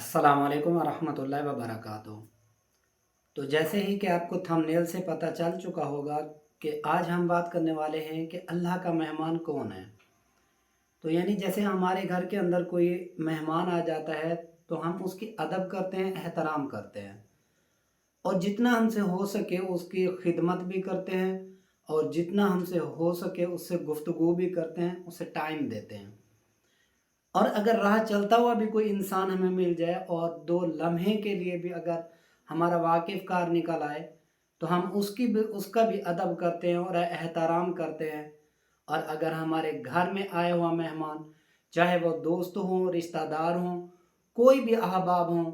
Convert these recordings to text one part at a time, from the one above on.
अस्सलाम वालेकुम वरहमतुल्लाहि वबरकातुहू। तो जैसे ही कि आपको थंबनेल से पता चल चुका होगा कि आज हम बात करने वाले हैं कि अल्लाह का मेहमान कौन है। तो यानी जैसे हमारे घर के अंदर कोई मेहमान आ जाता है तो हम उसकी अदब करते हैं, एहतराम करते हैं और जितना हमसे हो सके उसकी खिदमत भी करते हैं और जितना हमसे हो सके उससे गुफ्तगू भी करते हैं, उसे टाइम देते हैं। और अगर राह चलता हुआ भी कोई इंसान हमें मिल जाए और 2 लम्हे के लिए भी अगर हमारा वाकिफ़ कार निकल आए, तो हम उसका भी अदब करते हैं और एहतराम करते हैं। और अगर हमारे घर में आया हुआ मेहमान, चाहे वो दोस्त हों, रिश्तेदार हों, कोई भी अहबाब हों,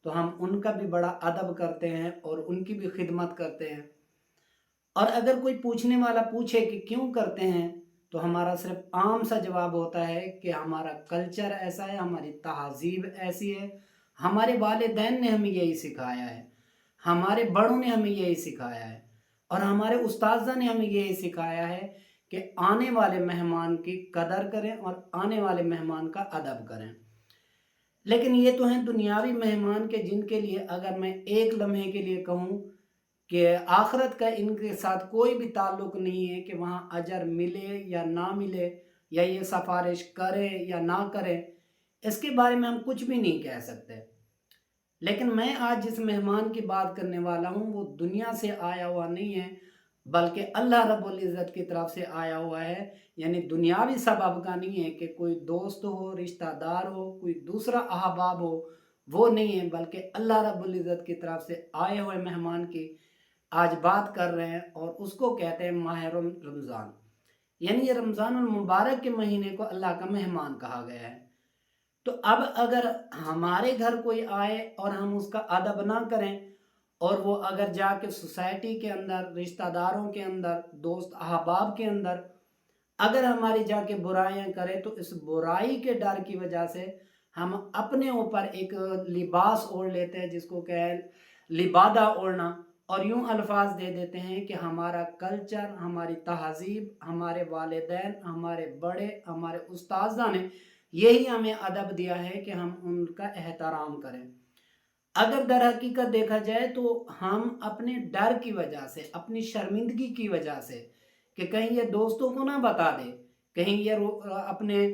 तो हम उनका भी बड़ा अदब करते हैं और उनकी भी खिदमत करते हैं। और अगर कोई पूछने वाला पूछे कि क्यों करते हैं, तो हमारा सिर्फ आम सा जवाब होता है कि हमारा कल्चर ऐसा है, हमारी तहज़ीब ऐसी है, हमारे वालिदैन ने हमें यही सिखाया है, हमारे बड़ों ने हमें यही सिखाया है और हमारे उस्ताज़ा ने हमें यही सिखाया है कि आने वाले मेहमान की कदर करें और आने वाले मेहमान का अदब करें। लेकिन ये तो हैं दुनियावी मेहमान के जिनके लिए अगर मैं एक लम्हे के लिए कहूँ कि आखिरत का इनके साथ कोई भी ताल्लुक़ नहीं है कि वहाँ अजर मिले या ना मिले या ये सिफ़ारिश करें या ना करें, इसके बारे में हम कुछ भी नहीं कह सकते। लेकिन मैं आज जिस मेहमान की बात करने वाला हूँ वो दुनिया से आया हुआ नहीं है, बल्कि अल्लाह रब्बुल इज़्ज़त की तरफ से आया हुआ है। यानी दुनियावी सबब का नहीं है कि कोई दोस्त हो, रिश्तेदार हो, कोई दूसरा अहबाब हो, वो नहीं है, बल्कि अल्लाह रब्बुल इज़्ज़त की तरफ से आए हुए मेहमान की आज बात कर रहे हैं और उसको कहते हैं माह रमज़ान। यानी ये रमज़ानुल मुबारक के महीने को अल्लाह का मेहमान कहा गया है। तो अब अगर हमारे घर कोई आए और हम उसका अदब ना करें और वो अगर जाके सोसाइटी के अंदर, रिश्तेदारों के अंदर, दोस्त अहबाब के अंदर अगर हमारी जाके बुराइयां करे, तो इस बुराई के डर की वजह से हम अपने ऊपर एक लिबास ओढ़ लेते हैं जिसको कहे लिबादा ओढ़ना, और यूं अल्फाज दे देते हैं कि हमारा कल्चर, हमारी तहजीब, हमारे वालिदैन, हमारे बड़े, हमारे उस्ताज़ा ने यही हमें अदब दिया है कि हम उनका एहतराम करें। अगर दर हकीकत देखा जाए तो हम अपने डर की वजह से, अपनी शर्मिंदगी की वजह से कि कहीं ये दोस्तों को ना बता दे, कहीं ये अपने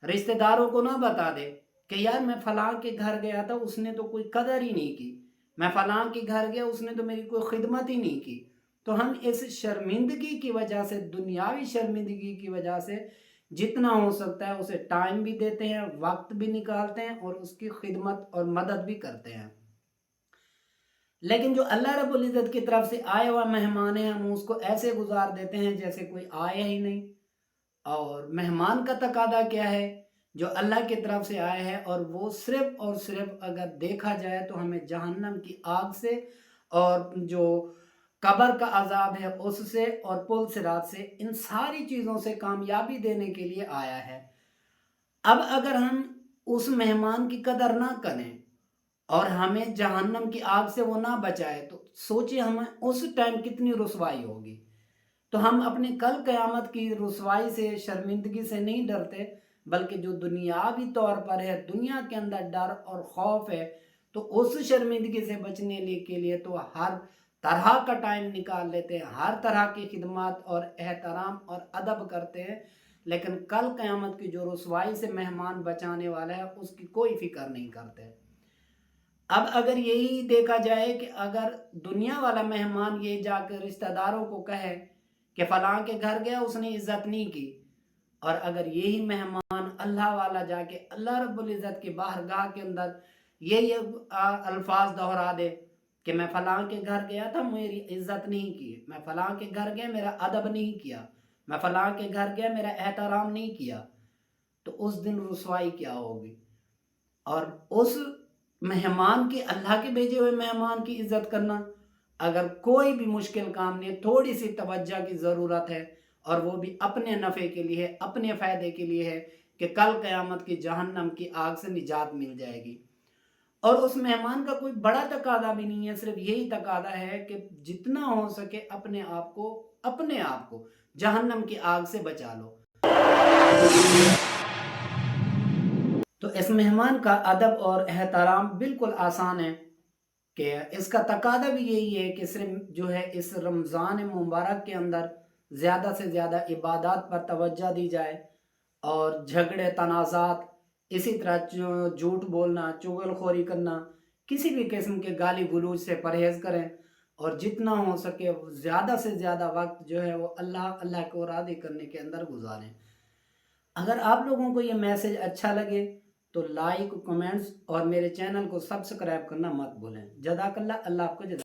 रिश्तेदारों को ना बता दे कि यार मैं फलां के घर गया था, उसने तो कोई कदर ही नहीं की, मैं फलां के घर गया, उसने तो मेरी कोई खिदमत ही नहीं की। तो हम इस शर्मिंदगी की वजह से, दुनियावी शर्मिंदगी की वजह से जितना हो सकता है उसे टाइम भी देते हैं, वक्त भी निकालते हैं और उसकी खिदमत और मदद भी करते हैं। लेकिन जो अल्लाह रब्बुल इज़्ज़त की तरफ से आया हुआ मेहमान है, हम उसको ऐसे गुजार देते हैं जैसे कोई आया ही नहीं। और मेहमान का तकादा क्या है? जो अल्लाह की तरफ से आया है, और वो सिर्फ़ और सिर्फ़ अगर देखा जाए तो हमें जहन्नम की आग से और जो कब्र का अज़ाब है उससे और पुल सिरात से, इन सारी चीज़ों से कामयाबी देने के लिए आया है। अब अगर हम उस मेहमान की कदर ना करें और हमें जहन्नम की आग से वो ना बचाए, तो सोचिए हमें उस टाइम कितनी रुसवाई होगी। तो हम अपने कल क़यामत की रुसवाई से, शर्मिंदगी से नहीं डरते, बल्कि जो दुनियावी तौर पर है, दुनिया के अंदर डर और खौफ है, तो उस शर्मिंदगी से बचने के लिए तो हर तरह का टाइम निकाल लेते हैं, हर तरह की खिदमत और एहतराम और अदब करते हैं। लेकिन कल क़यामत की जो रुसवाई से मेहमान बचाने वाला है उसकी कोई फ़िक्र नहीं करते। अब अगर यही देखा जाए कि अगर दुनिया वाला मेहमान ये जाकर रिश्तेदारों को कहे कि फलां के घर गया, उसने इज्जत नहीं की, और अगर यही मेहमान अल्लाह वाला जाके अल्लाह रब्बुल इज़्ज़त की बारगाह के अंदर ये अल्फाज दोहरा दे कि मैं फलां के घर गया था, मेरी इज्जत नहीं की, मैं फलां के घर गया, मेरा अदब नहीं किया, मैं फलां के घर गया, मेरा एहतराम नहीं किया, तो उस दिन रुसवाई क्या होगी। और उस मेहमान की, अल्लाह के भेजे हुए मेहमान की इज़्ज़त करना अगर कोई भी मुश्किल काम नहीं है, थोड़ी सी तवज्जो की ज़रूरत है, और वो भी अपने नफ़े के लिए, अपने फ़ायदे के लिए है कि कल क़यामत की जहन्नम की आग से निजात मिल जाएगी। और उस मेहमान का कोई बड़ा तकादा भी नहीं है, सिर्फ़ यही तकादा है कि जितना हो सके अपने आप को जहन्नम की आग से बचा लो। तो اس مہمان کا ادب اور احترام بالکل آسان ہے کہ اس کا تقاضا بھی یہی ہے کہ صرف جو ہے اس رمضان مبارک کے اندر زیادہ سے زیادہ عبادات پر توجہ دی جائے، اور جھگڑے تنازعات، اسی طرح جھوٹ بولنا، چغل خوری کرنا، کسی بھی قسم کے گالی گلوچ سے پرہیز کریں، اور جتنا ہو سکے زیادہ سے زیادہ وقت جو ہے وہ اللہ کو راضی کرنے کے اندر گزاریں۔ اگر آپ لوگوں کو یہ میسج اچھا لگے تو لائک، کمنٹس اور میرے چینل کو سبسکرائب کرنا مت بھولیں۔ جزاک اللہ، اللہ آپ کو جزاک